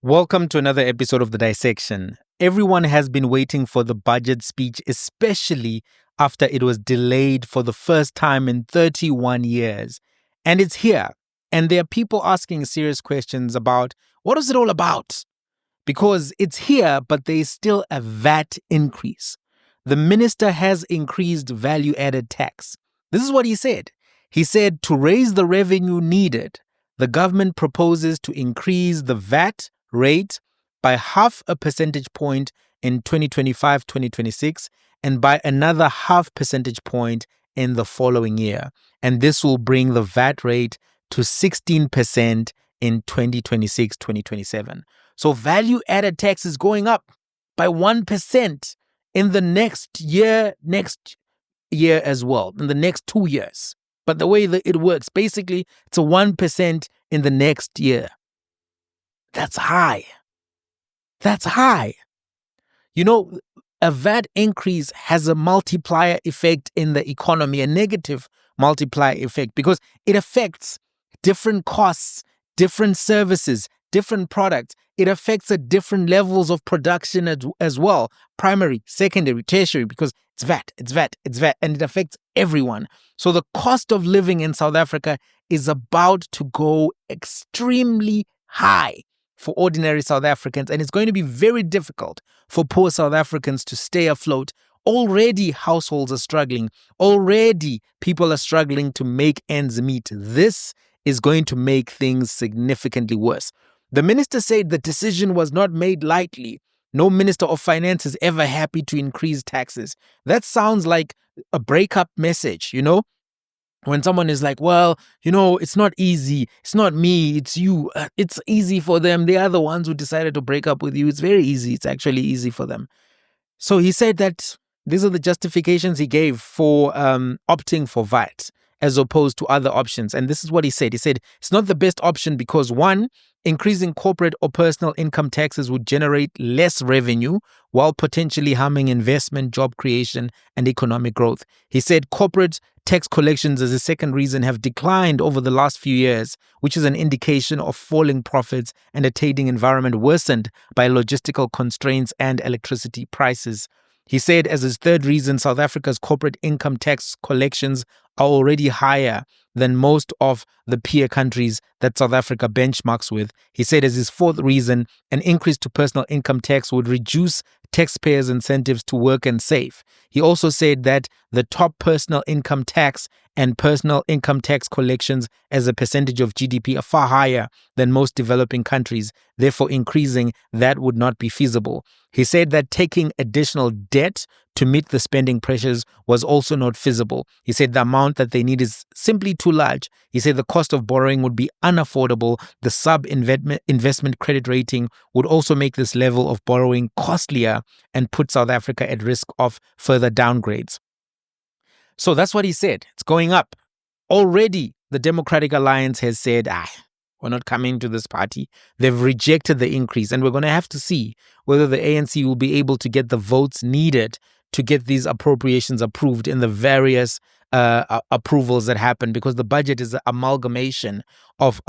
Welcome to another episode of The Dissection. Everyone has been waiting for the budget speech, especially after it was delayed for the first time in 31 years. And it's here. And there are people asking serious questions about what is it all about? Because it's here, but there is still a VAT increase. The minister has increased value-added tax. This is what he said. He said to raise the revenue needed, the government proposes to increase the VAT rate by 0.5 percentage point in 2025-2026 and by another 0.5 percentage point in the following year. And this will bring the VAT rate to 16% in 2026-2027. So value-added tax is going up by 1% in the next year as well, in the next 2 years. But the way that it works, basically, it's a 1% in the next year. That's high. That's high. You know, a VAT increase has a multiplier effect in the economy, a negative multiplier effect, because it affects different costs, different services, different products. It affects at different levels of production as well, primary, secondary, tertiary, because it's VAT, and it affects everyone. So the cost of living in South Africa is about to go extremely high for ordinary South Africans, and it's going to be very difficult for poor South Africans to stay afloat. Already households are struggling. Already people are struggling to make ends meet. This is going to make things significantly worse. The minister said the decision was not made lightly. No minister of finance is ever happy to increase taxes. That sounds like a breakup message, you know? When someone is like, well, you know, it's not easy. It's not me. It's you. It's easy for them. They are the ones who decided to break up with you. It's very easy. It's actually easy for them. So he said that these are the justifications he gave for opting for VAT as opposed to other options. And this is what he said. He said it's not the best option because, one, increasing corporate or personal income taxes would generate less revenue while potentially harming investment, job creation, and economic growth. He said corporate tax collections, as a second reason, have declined over the last few years, which is an indication of falling profits and a trading environment worsened by logistical constraints and electricity prices. He said, as his third reason, South Africa's corporate income tax collections are already higher than most of the peer countries that South Africa benchmarks with. He said, as his fourth reason, an increase to personal income tax would reduce taxpayers' incentives to work and save. He also said that the top personal income tax and personal income tax collections as a percentage of GDP are far higher than most developing countries. Therefore, increasing that would not be feasible. He said that taking additional debt to meet the spending pressures was also not feasible. He said the amount that they need is simply too large. He said the cost of borrowing would be unaffordable. The sub-investment credit rating would also make this level of borrowing costlier and put South Africa at risk of further downgrades. So that's what he said. It's going up. Already, the Democratic Alliance has said, we're not coming to this party. They've rejected the increase, and we're going to have to see whether the ANC will be able to get the votes needed to get these appropriations approved in the various approvals that happen, because the budget is an amalgamation of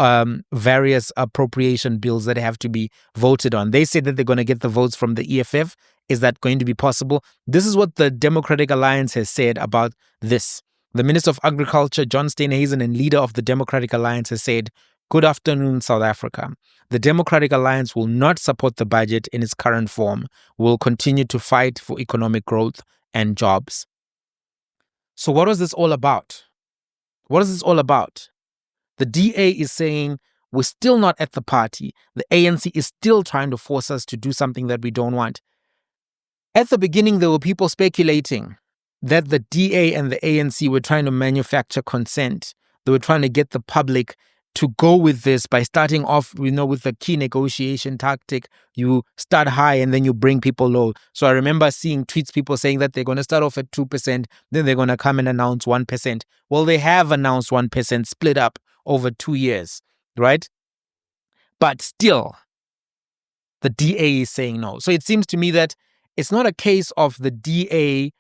various appropriation bills that have to be voted on. They said that they're going to get the votes from the EFF. Is that going to be possible? This is what the Democratic Alliance has said about this. The Minister of Agriculture, John Steenhuisen, and leader of the Democratic Alliance, has said, "Good afternoon, South Africa. The Democratic Alliance will not support the budget in its current form. We'll continue to fight for economic growth and jobs." So what was this all about? What is this all about? The DA is saying we're still not at the party. The ANC is still trying to force us to do something that we don't want. At the beginning, there were people speculating that the DA and the ANC were trying to manufacture consent. They were trying to get the public to go with this by starting off, with the key negotiation tactic. You start high and then you bring people low. So I remember seeing tweets, people saying that they're going to start off at 2%, then they're going to come and announce 1%. Well, they have announced 1% split up over 2 years, right? But still, the DA is saying no. So it seems to me that it's not a case of the DA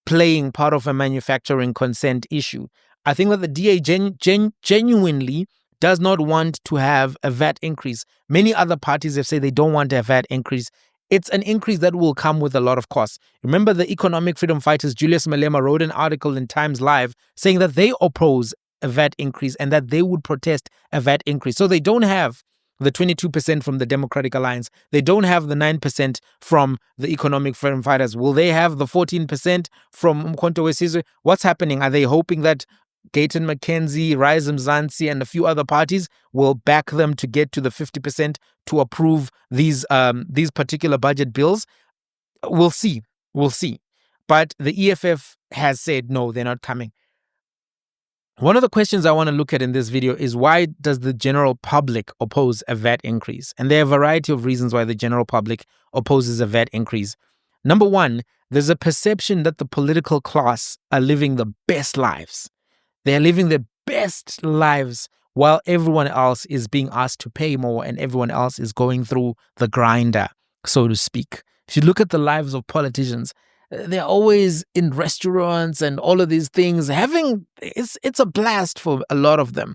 playing part of a manufacturing consent issue. I think that the DA genuinely does not want to have a VAT increase. Many other parties have said they don't want a VAT increase. It's an increase that will come with a lot of costs. Remember, the economic freedom fighters, Julius Malema, wrote an article in Times Live saying that they oppose a VAT increase and that they would protest a VAT increase. So they don't have the 22% from the Democratic Alliance. They don't have the 9% from the economic freedom fighters. Will they have the 14% from Umkhonto weSizwe? What's happening? Are they hoping that Gayton McKenzie, Rise Mzansi, and a few other parties will back them to get to the 50% to approve these particular budget bills? We'll see. We'll see. But the EFF has said, no, they're not coming. One of the questions I want to look at in this video is, why does the general public oppose a VAT increase? And there are a variety of reasons why the general public opposes a VAT increase. Number one, there's a perception that the political class are living the best lives. They're living their best lives while everyone else is being asked to pay more and everyone else is going through the grinder, so to speak. If you look at the lives of politicians, they're always in restaurants and all of these things. It's a blast for a lot of them.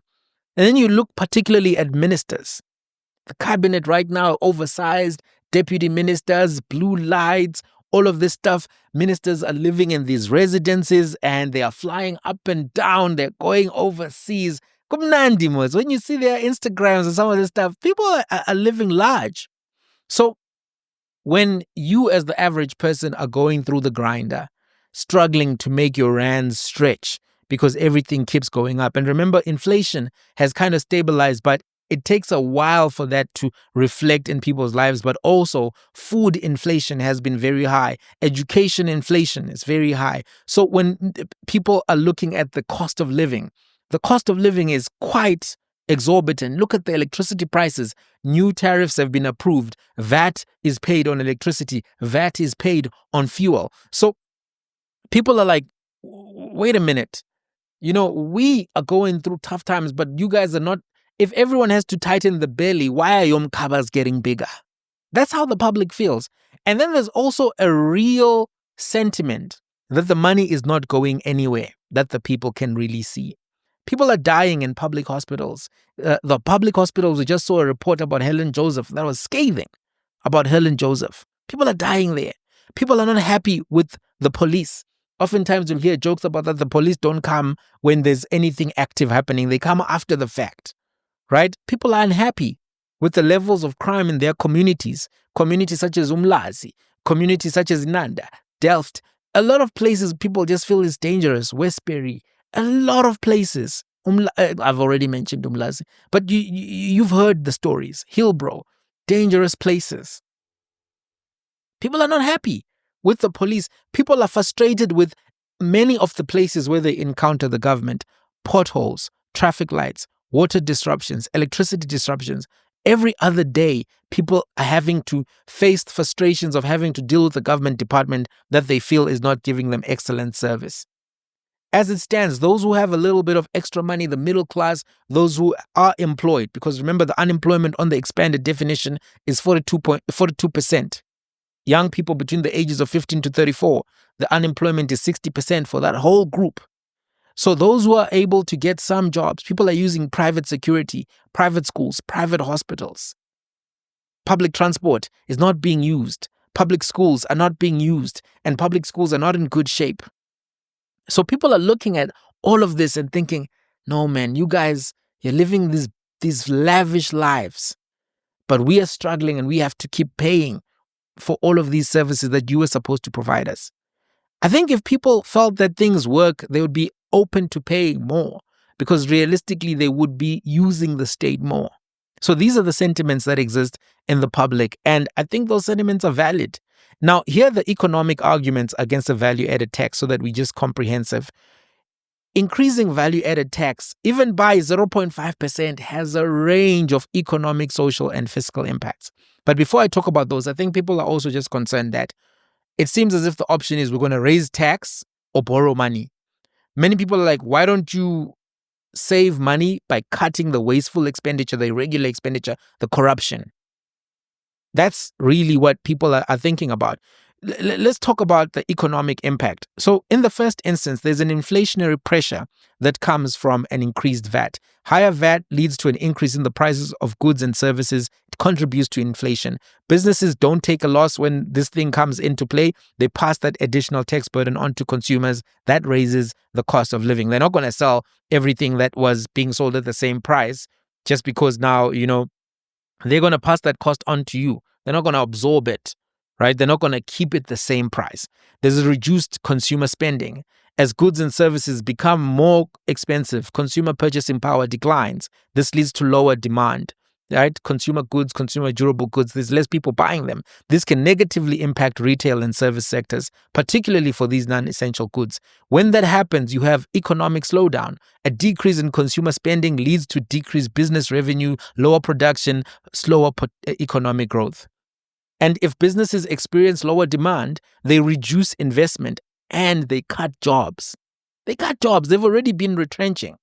And then you look particularly at ministers. The cabinet right now, oversized, deputy ministers, blue lights, all of this stuff. Ministers are living in these residences and they are flying up and down. They're going overseas. Kumnandi, when you see their Instagrams and some of this stuff, people are living large. So when you as the average person are going through the grinder, struggling to make your rands stretch because everything keeps going up. And remember, inflation has kind of stabilized, but it takes a while for that to reflect in people's lives. But also, food inflation has been very high. Education inflation is very high. So when people are looking at the cost of living is quite exorbitant. Look at the electricity prices. New tariffs have been approved. VAT is paid on electricity. VAT is paid on fuel. So people are like, wait a minute. We are going through tough times, but you guys are not. If everyone has to tighten the belly, why are your mkhabas getting bigger? That's how the public feels. And then there's also a real sentiment that the money is not going anywhere, that the people can really see. People are dying in public hospitals. The public hospitals, we just saw a report about Helen Joseph that was scathing about Helen Joseph. People are dying there. People are not happy with the police. Oftentimes you'll hear jokes about that the police don't come when there's anything active happening. They come after the fact. Right? People are unhappy with the levels of crime in their communities. Communities such as Umlazi, communities such as Nanda, Delft. A lot of places people just feel it's dangerous. Westbury, a lot of places. I've already mentioned Umlazi, but you've heard the stories. Hillbrow, dangerous places. People are not happy with the police. People are frustrated with many of the places where they encounter the government. Potholes, traffic lights, water disruptions, electricity disruptions. Every other day, people are having to face the frustrations of having to deal with the government department that they feel is not giving them excellent service. As it stands, those who have a little bit of extra money, the middle class, those who are employed, because remember the unemployment on the expanded definition is 42%. Young people between the ages of 15 to 34, the unemployment is 60% for that whole group. So those who are able to get some jobs, people are using private security, private schools, private hospitals. Public transport is not being used. Public schools are not being used, and public schools are not in good shape. So people are looking at all of this and thinking, no, man, you guys, you're living these lavish lives, but we are struggling and we have to keep paying for all of these services that you were supposed to provide us. I think if people felt that things work, they would be open to paying more, because realistically they would be using the state more. So these are the sentiments that exist in the public, and I think those sentiments are valid. Now, here are the economic arguments against a value-added tax so that we're just comprehensive. Increasing value-added tax, even by 0.5%, has a range of economic, social, and fiscal impacts. But before I talk about those, I think people are also just concerned that it seems as if the option is we're going to raise tax or borrow money. Many people are like, why don't you save money by cutting the wasteful expenditure, the irregular expenditure, the corruption? That's really what people are thinking about. Let's talk about the economic impact. So in the first instance, there's an inflationary pressure that comes from an increased VAT. Higher VAT leads to an increase in the prices of goods and services. It contributes to inflation. Businesses don't take a loss when this thing comes into play. They pass that additional tax burden on to consumers. That raises the cost of living. They're not going to sell everything that was being sold at the same price just because now, they're going to pass that cost on to you. They're not going to absorb it, right? They're not going to keep it the same price. There's a reduced consumer spending. As goods and services become more expensive, consumer purchasing power declines. This leads to lower demand, right? Consumer goods, consumer durable goods, there's less people buying them. This can negatively impact retail and service sectors, particularly for these non-essential goods. When that happens, you have economic slowdown. A decrease in consumer spending leads to decreased business revenue, lower production, slower economic growth. And if businesses experience lower demand, they reduce investment and they cut jobs. They've already been retrenching.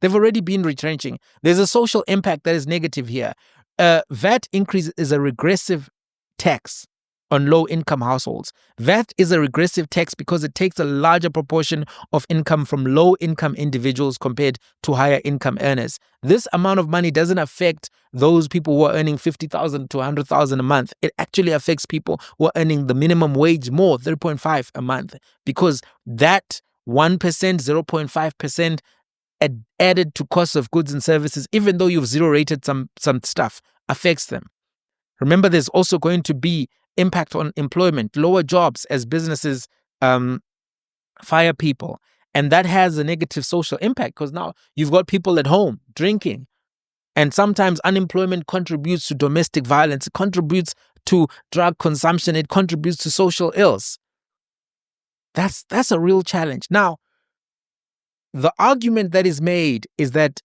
There's a social impact that is negative here. VAT increase is a regressive tax on low-income households. VAT is a regressive tax because it takes a larger proportion of income from low-income individuals compared to higher-income earners. This amount of money doesn't affect those people who are earning 50,000 to 100,000 a month. It actually affects people who are earning the minimum wage more, 3.5 a month, because that 1%, 0.5% added to costs of goods and services, even though you've zero-rated some stuff, affects them. Remember, there's also going to be impact on employment, lower jobs as businesses fire people. And that has a negative social impact because now you've got people at home drinking. And sometimes unemployment contributes to domestic violence. It contributes to drug consumption. It contributes to social ills. That's a real challenge. Now, the argument that is made is that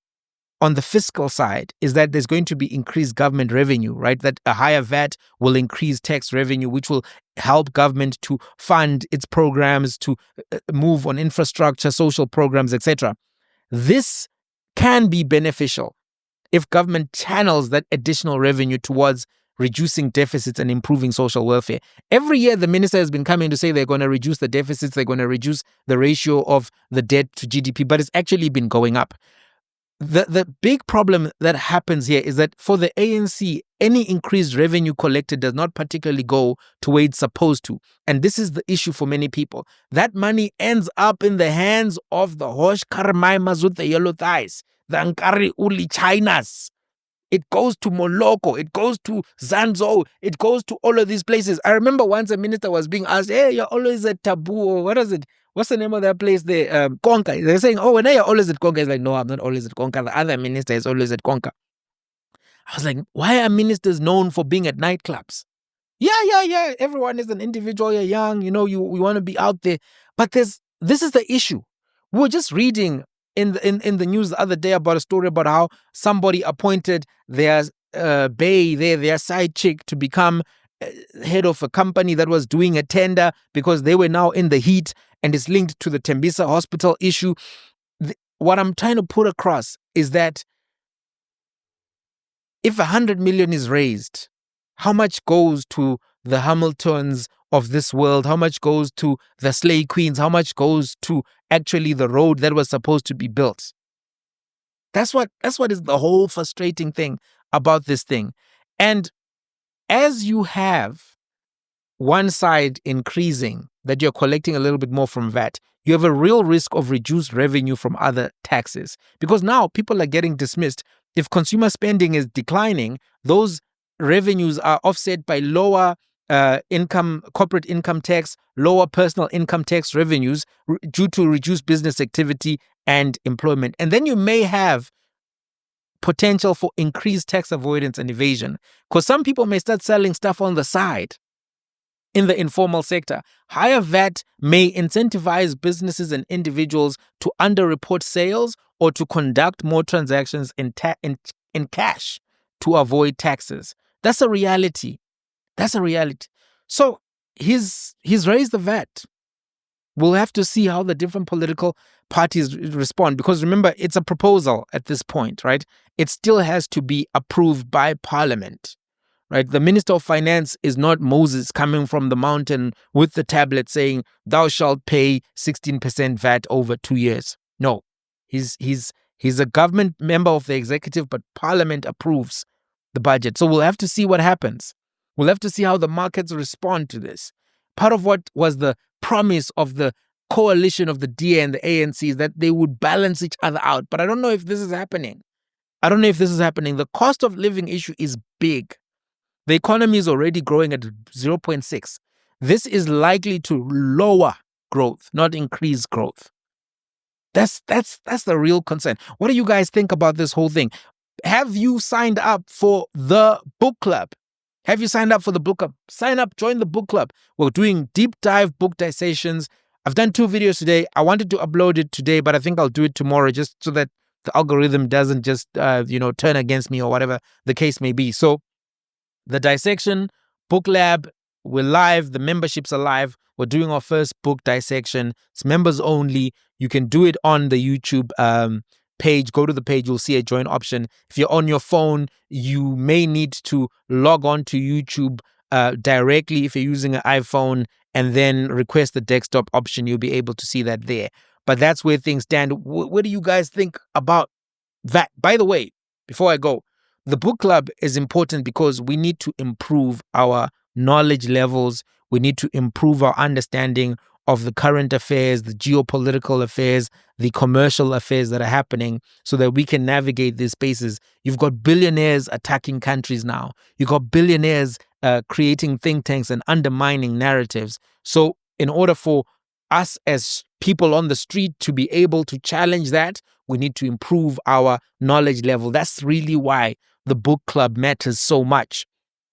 on the fiscal side is that there's going to be increased government revenue, right? That a higher VAT will increase tax revenue, which will help government to fund its programs, to move on infrastructure, social programs, etc. This can be beneficial if government channels that additional revenue towards reducing deficits and improving social welfare. Every year, the minister has been coming to say they're going to reduce the deficits, they're going to reduce the ratio of the debt to GDP, but it's actually been going up. The big problem that happens here is that for the ANC, any increased revenue collected does not particularly go to where it's supposed to. And this is the issue for many people. That money ends up in the hands of the Hosh Karmaimas with the yellow thighs, the Ankari Uli Chinas. It goes to Moloko, it goes to Zanzo, it goes to all of these places. I remember once a minister was being asked, hey, you're always at Taboo, or what is it? What's the name of that place there? Konka. They're saying, oh, when you're always at Konka. It's like, no, I'm not always at Konka. The other minister is always at Konka. I was like, why are ministers known for being at nightclubs? Yeah. Everyone is an individual. You're young. We want to be out there. But this is the issue. We were just reading in the news the other day about a story about how somebody appointed their their side chick to become head of a company that was doing a tender because they were now in the heat, and it's linked to the Tembisa hospital issue. What I'm trying to put across is that if 100 million is raised, how much goes to the Hamiltons of this world? How much goes to the Slay Queens? How much goes to actually the road that was supposed to be built? That's what is the whole frustrating thing about this thing. And as you have one side increasing, that you're collecting a little bit more from VAT, you have a real risk of reduced revenue from other taxes. Because now people are getting dismissed. If consumer spending is declining, those revenues are offset by lower corporate income tax, lower personal income tax revenues due to reduced business activity and employment. And then you may have potential for increased tax avoidance and evasion, because some people may start selling stuff on the side in the informal sector. Higher VAT may incentivize businesses and individuals to underreport sales or to conduct more transactions in cash to avoid taxes. That's a reality. So he's raised the VAT. We'll have to see how the different political parties respond, because remember, it's a proposal at this point, right? It still has to be approved by Parliament, right? The Minister of Finance is not Moses coming from the mountain with the tablet saying, thou shalt pay 16% VAT over 2 years. No, he's He's a government member of the executive, but Parliament approves the budget. So we'll have to see what happens. We'll have to see how the markets respond to this. Part of what was the promise of the coalition of the DA and the ANC is that they would balance each other out. But I don't know if this is happening. The cost of living issue is big. The economy is already growing at 0.6. This is likely to lower growth, not increase growth. That's the real concern. What do you guys think about this whole thing? Have you signed up for the book club? Sign up, join the book club. We're doing deep dive book dissections. I've done 2 videos today. I wanted to upload it today, but I think I'll do it tomorrow just so that the algorithm doesn't just, turn against me or whatever the case may be. So the dissection, book lab, we're live. The memberships are live. We're doing our first book dissection. It's members only. You can do it on the YouTube page. Go to the page. You'll see a join option. If you're on your phone, you may need to log on to YouTube directly if you're using an iPhone and then request the desktop option. You'll be able to see that there. But that's where things stand. What do you guys think about that? By the way, before I go, the book club is important because we need to improve our knowledge levels. We need to improve our understanding of the current affairs, the geopolitical affairs, the commercial affairs that are happening so that we can navigate these spaces. You've got billionaires attacking countries now. You've got billionaires creating think tanks and undermining narratives. So in order for us as people on the street to be able to challenge that, we need to improve our knowledge level. That's really why the book club matters so much.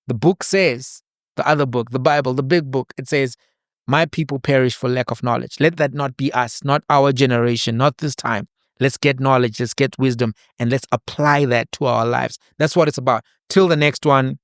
The book says, the other book, the Bible, the big book, it says, my people perish for lack of knowledge. Let that not be us, not our generation, not this time. Let's get knowledge, let's get wisdom, and let's apply that to our lives. That's what it's about. Till the next one,